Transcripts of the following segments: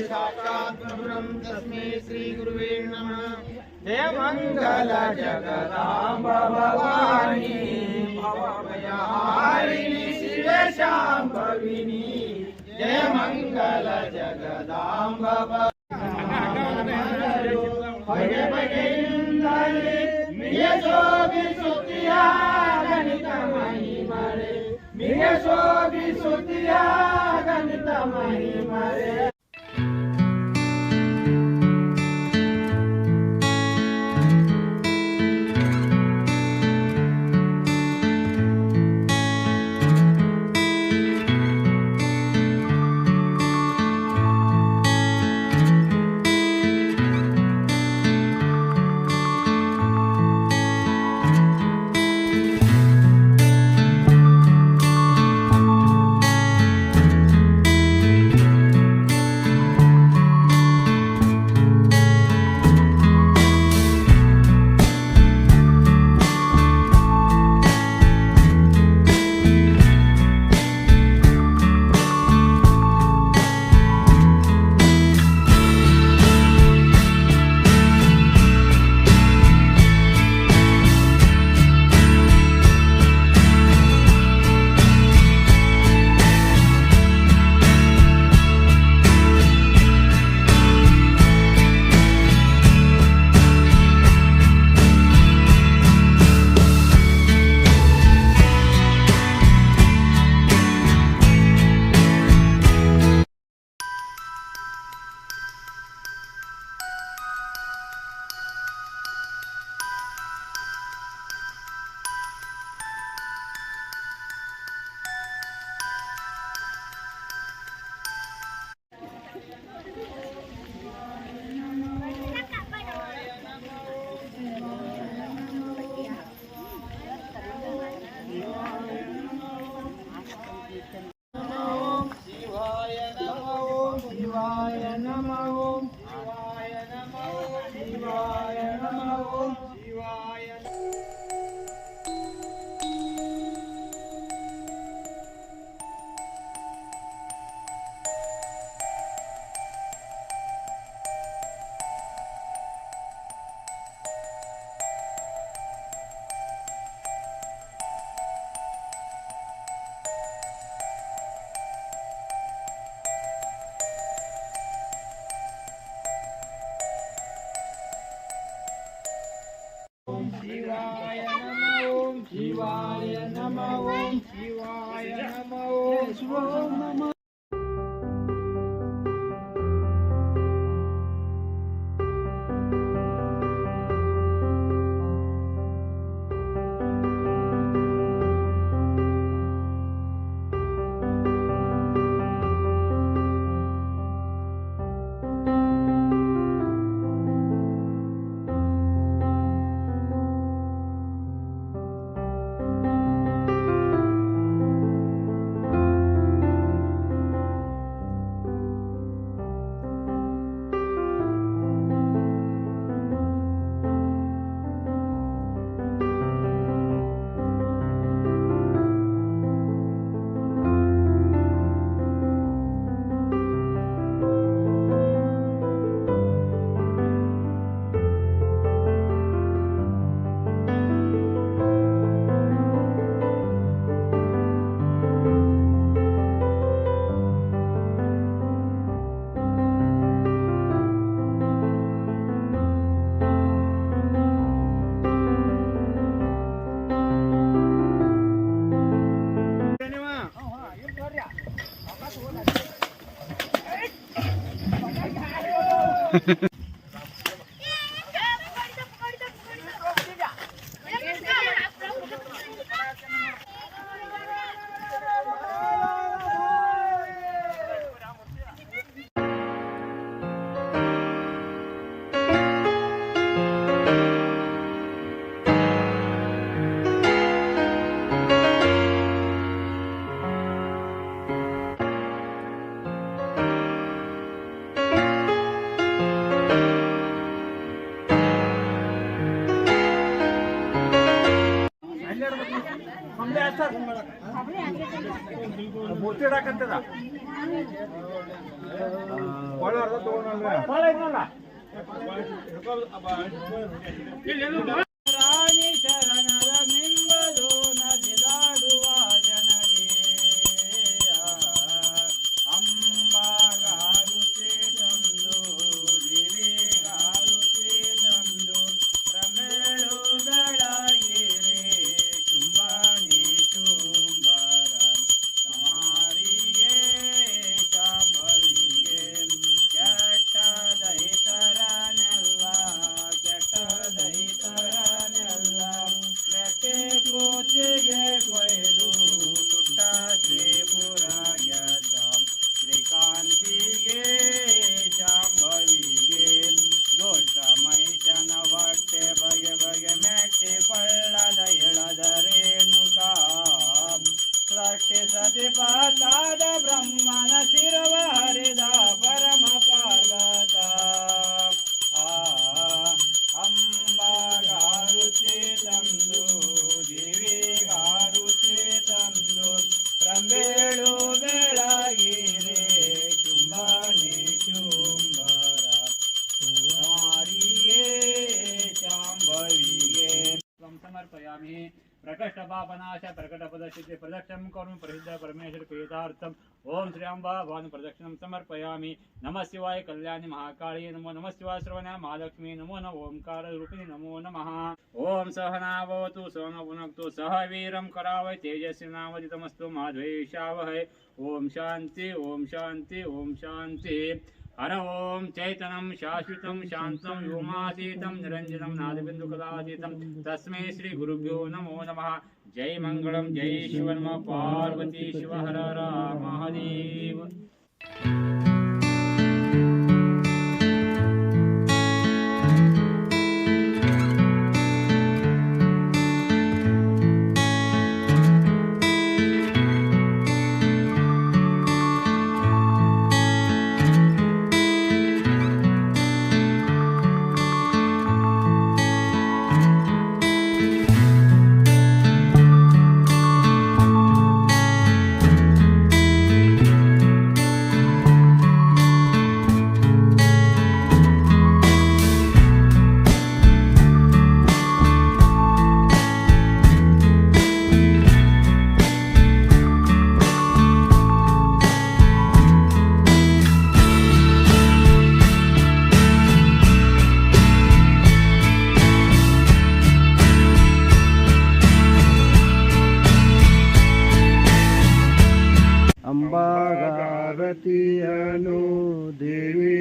साक्षात् प्रभुरं तस्मै श्री गुरुवे नमः। जय मंगल जगदांब भवानी भवभयहारिणी शिवे शांभविनी। जय मंगल जगदांब बगे बगेंदले मिये शोभि सुतिया गणित महिमरे मिये शोभि सुतिया गणित महिमरे। शिवाय नमः ओम शिवाय नमः ओम शिवाय नमः। ಮೂರ್ತಿ ಇಡಕಂತದ ಬಾಳ ಅರ್ಧ ತಗೊಂಡ್ರೆ ಬಾಳ ಐತಲ್ಲ ರಾಣಿ ಶರಣರ ಮಿಂಬದು ನದಿದಾಡುವ ಜನರೇ ಅಂಬಾಗಾರುತಿ ತಂದು ದಿವಿಗಾರುತಿ ತಂದು ರಮೇಳು ಬೆಳಗಿರೆ ಶುಂಭನಿ ಶುಂಭರ ಸಮಾರಿಗೆ ಶಾಂಭವಿಗೆ ಕೆಟ್ಟ ದೈತರನೆಲ್ಲ ಮೆಟ್ಟೆ ಕೋತಿಗೆ ಕೊಯ್ದು ಸುಟ್ಟ ತ್ರಿಪುರ ಗೆದ್ದ ಶ್ರೀಕಾಂತಿಗೆ ಶಾಂಭವಿಗೆ ದೋಷ ಮೈಷನ ಹೊಟ್ಟೆ ಬಗೆ ಬಗೆ ಮೆಟ್ಟಿ ಕೊಳ್ಳದ ಎಳದರೇನುಕಾ ಸೃಷ್ಟಿ ಸತಿಪಾತಾದ ಬ್ರಹ್ಮನ ಶಿರವ ಹರಿದ ಪರಮ ಪಾರ್ವತ ಅಂಬಾಗಾರುತಿ ತಂದು ದಿವಿಗಾರುತಿ ತಂದು ರಂಬೇಳು ಬೆಳಗಿರೆ ಶುಂಭನಿ ಶುಂಭರ ಸಮಾರಿಗೆ ಶಾಂಭವಿಗೆ ಸಮರ್ಪಯಾಮಿ प्रकटपापनाश प्रकटपदसिद्धि प्रदक्षिणं करोमि प्रसिद्ध परमेश्वर प्रीतार्थम् ओम श्री अम्बा भवानी प्रदक्षिणं समर्पयामि नमः शिवाय कल्याणी महाकाली नमो नमः शिवाय श्रवण महालक्ष्मी नमो नमः ओंकार रूपिणी नमो नमः ओम सहनावतु सहनौ भुनक्तु सह वीरं करावै तेजस्विनावदितमस्तु मा द्वेषावहै ओम शांति ओम शांति ओम शांति हर ओम चैतन्यं शाश्वतं शान्तं व्योमातीतं निरञ्जनं नादबिन्दुकलातीतं तस्मै श्री गुरुभ्यो नमो नमः जय मंगलम जय शिव नमः पार्वती शिव हर हर महादेव ಅಂಬಾಗಾರತಿಯನು ದೇವಿಗಾರತಿಯನು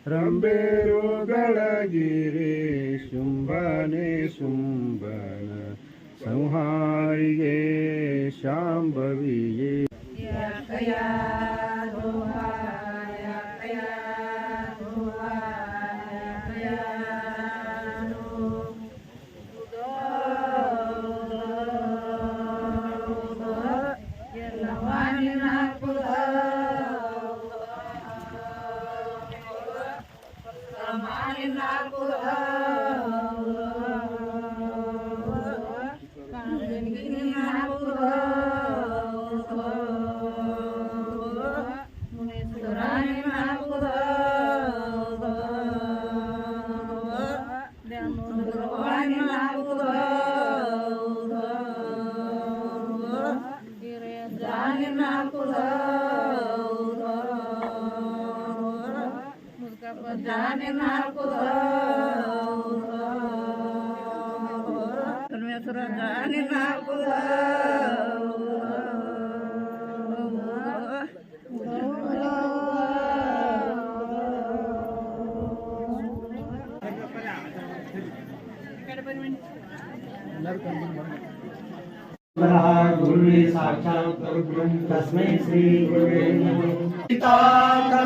ರಂಬೇರು ಬೆಳಗಿರೆ ಶುಂಭನೆ ಶುಂಭನ ಸಂಹಾರಿಗೆ ಶಾಂಭವಿಗೆ गुरुवे साक्षात् परब्रह्म तस्मै श्री गुरुवे नमः।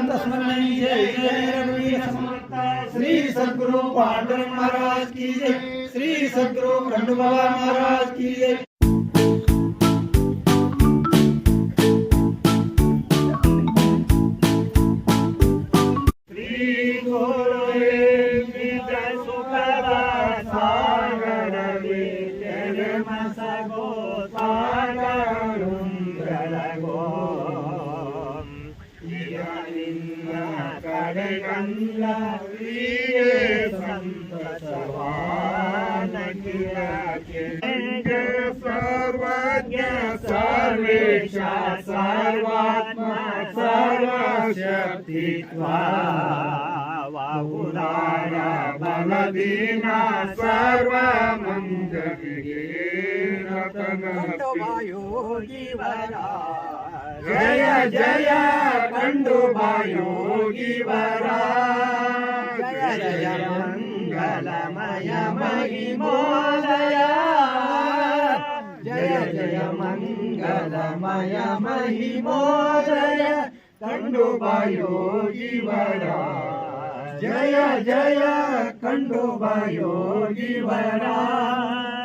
तस्मै जय जय रघुवीर समर्थ श्री सद्गुरु पांडुरंग महाराज की जय, श्री सद्गुरु खंडू बाबा महाराज की जय। ಕಡೆಗಲ್ಲ ಸರ್ವಜ್ಞ ಸರ್ವೇಶ ಸರ್ವಾತ್ಮ ಸರ್ವಶಕ್ತಿತ್ವ ಉದಾರ ಬಲದೀನ ಸರ್ವ ಮಂಗಲಿಗೆ ಜಯ ಜಯ ಕಂಡು ಬಾಯೋಗಿವರ ಜಯ ಜಯ ಮಂಗಲಮಯ ಮಹಿಮೋದಯ ಜಯ ಜಯ ಮಂಗಲಮಯ ಮಹಿಮೋದಯ ಕಂಡು ಬಾಯೋಗಿವರ ಜಯ ಜಯ ಕಂಡು ಬಾಯೋಗಿವರ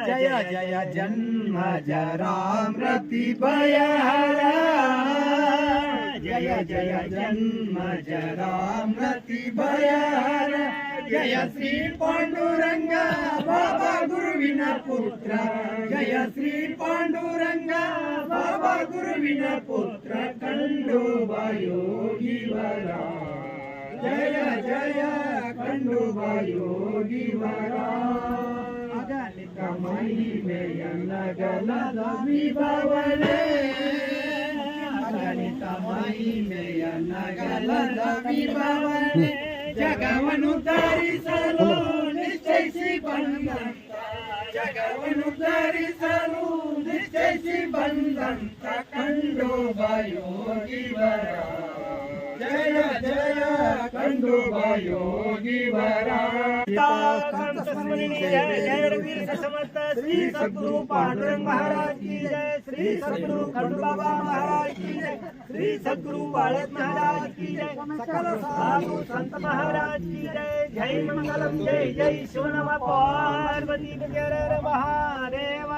ಜಯ ಜಯ ಜನ್ಮ ಜರಾ ಮೃತಿ ಭಯಹರ ಜಯ ಜಯ ಜನ್ಮ ಜರಾ ಮೃತಿ ಭಯಹರ ಜಯ ಶ್ರೀ ಪಾಂಡುರಂಗ ಬಾಬಾ ಗುರುವಿನ ಪುತ್ರ ಜಯ ಶ್ರೀ ಪಾಂಡುರಂಗ ಬಾಬಾ ಗುರುವಿನ ಪುತ್ರ ಕಂಡು ಬಾಯೋಗಿವರ ಜಯ ಜಯ ಕಂಡು ಬಾಯೋಗಿವರ ಅಗಲಿತ ಮಹಿಮೆಯ ನಗಲದ ವಿಭವನೆ ಅಗಲಿತ ಮಹಿಮೆಯ ನಗಲದ ವಿಭವನೆ ಜಗವನ್ನು ಧರಿಸಲು ನಿಶ್ಚಯಿಸಿ ಬಂದಂತ ಜಗವನ್ನು ಧರಿಸಲು ನಿಶ್ಚಯಿಸಿ ಬಂದಂತ ಕಂಡು ಬಾಯೋಗಿವರ ಜಯ ಜಯ ಕಂಡು ಬಾಯೋಗಿವರ ಶ್ರೀ ಸದ್ಗುರು पांडुरंग महाराज की जय श्री सद्गुरु खंडू बाबा महाराज की जय श्री सद्गुरु बालक महाराज की जय सकल साधु संत महाराज की जय जय मंगलम जय जय शिव नमः पार्वती जय महादेव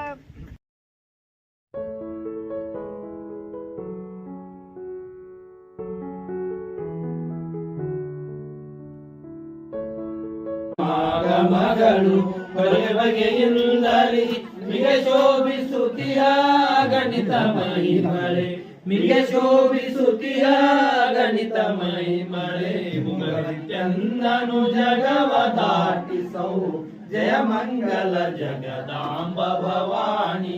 ಮಗಳು ಬಗೆ ಬಗೆಯಿಂದಲಿ ಮಿಗ ಶೋಭಿಸುತ್ತಿಯ ಗಣಿತ ಮಹಿಮಳೆ ಮಿಗ ಶೋಭಿಸುತ್ತಿಯ ಗಣಿತ ಮಹಿಮಳೆ ಮುಗಚಂದನು ಜಗವ ದಾಟಿಸೌ ಜಯ ಮಂಗಲ ಜಗದಾಂಬ ಭವಾನಿ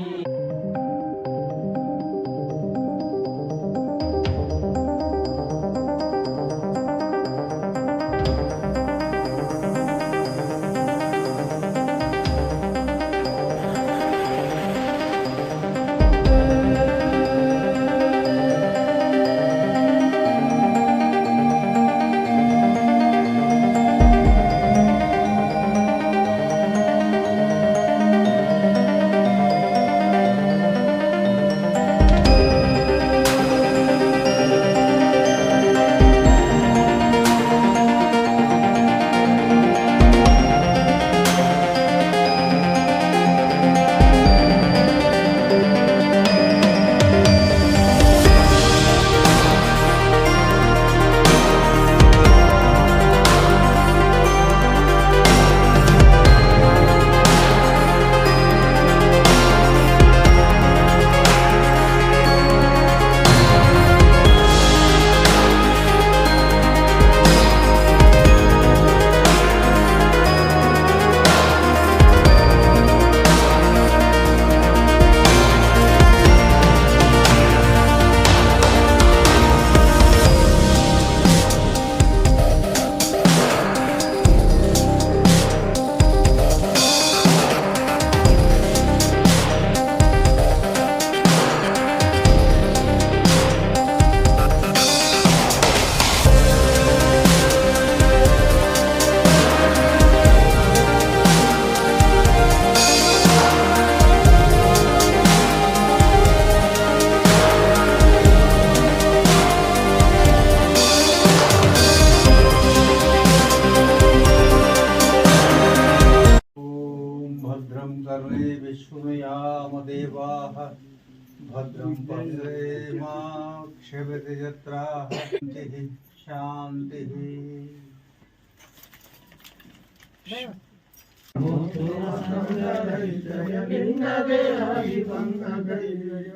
विष्णुयामदेवाः भद्रं पश्येमाक्षेपति यत्राः शान्तिः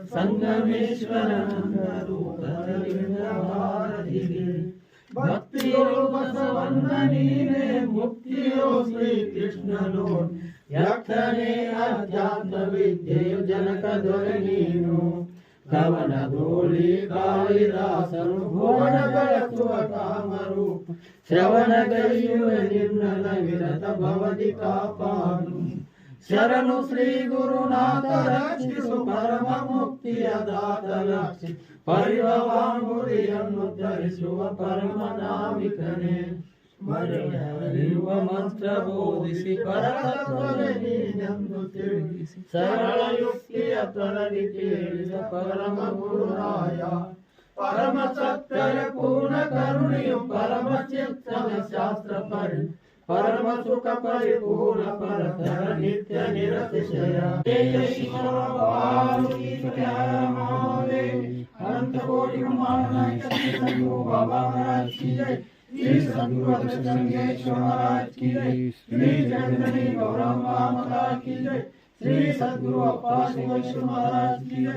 संगमेश्वर ಬಸವಣ್ಣ ನೀನೆ ಮುಕ್ತಿಯೋ ಶ್ರೀ ಕೃಷ್ಣನು ಯಕ್ಷನೇ ಅಧ್ಯಾತ್ಮ ವಿದ್ಯೆಯು ಜನಕ ದೊರೆ ನೀನು ಕವನ ಗೋಳಿ ಕಾಳಿದಾಸರು ಭುವನ ಬೆಳಸುವ ಕಾಮರು ಶ್ರವಣಗೈಯುವ ನಿರ್ಮಲ ವಿರತ ಭವದಿ ಕಾಪಾಡು ಶರಣು ಶ್ರೀ ಗುರುನಾಥ ರಕ್ಷಿಸು ಪರಮ ಮುಕ್ತಿಯ ದಾತ ರಕ್ಷಿ ಪರಿಭವಾಂಬುರಿಯನ್ನು ಧರಿಸುವ ಪರಮ ನಾವಿಕನೇ ಮರೆಯರಿಯುವ ಮಂತ್ರ ಬೋಧಿಸಿ ಪರತತ್ವವೇ ನೀನೆಂದು ತಿಳಿಸಿ ಸರಳ ಯುಕ್ತಿಯ ತೊಡಗಿ ಕೇಳಿದ ಪರಮ ಗುರುರಾಯ ಪರಮ ಸತ್ಯಯ ಪೂರ್ಣ ಕರುಣೆಯು ಪರಮ ಚಿತ್ತನ ಶಾಸ್ತ್ರ ಪರಿ ಪರಮ ಸುಖ ಪರಿಪೂರ್ಣ ಪರತರ ನಿತ್ಯ ನಿರತಿಶಯ अनंत कोटि ब्रह्मांड नायक श्री सद्गुरु बाबा महाराज की जय श्री सद्गुरु दक्षिणेश्वर महाराज की जय श्री जगदम्बे गौरांग महाराज की जय श्री सद्गुरु अप्पा शिवेश्वर महाराज की जय।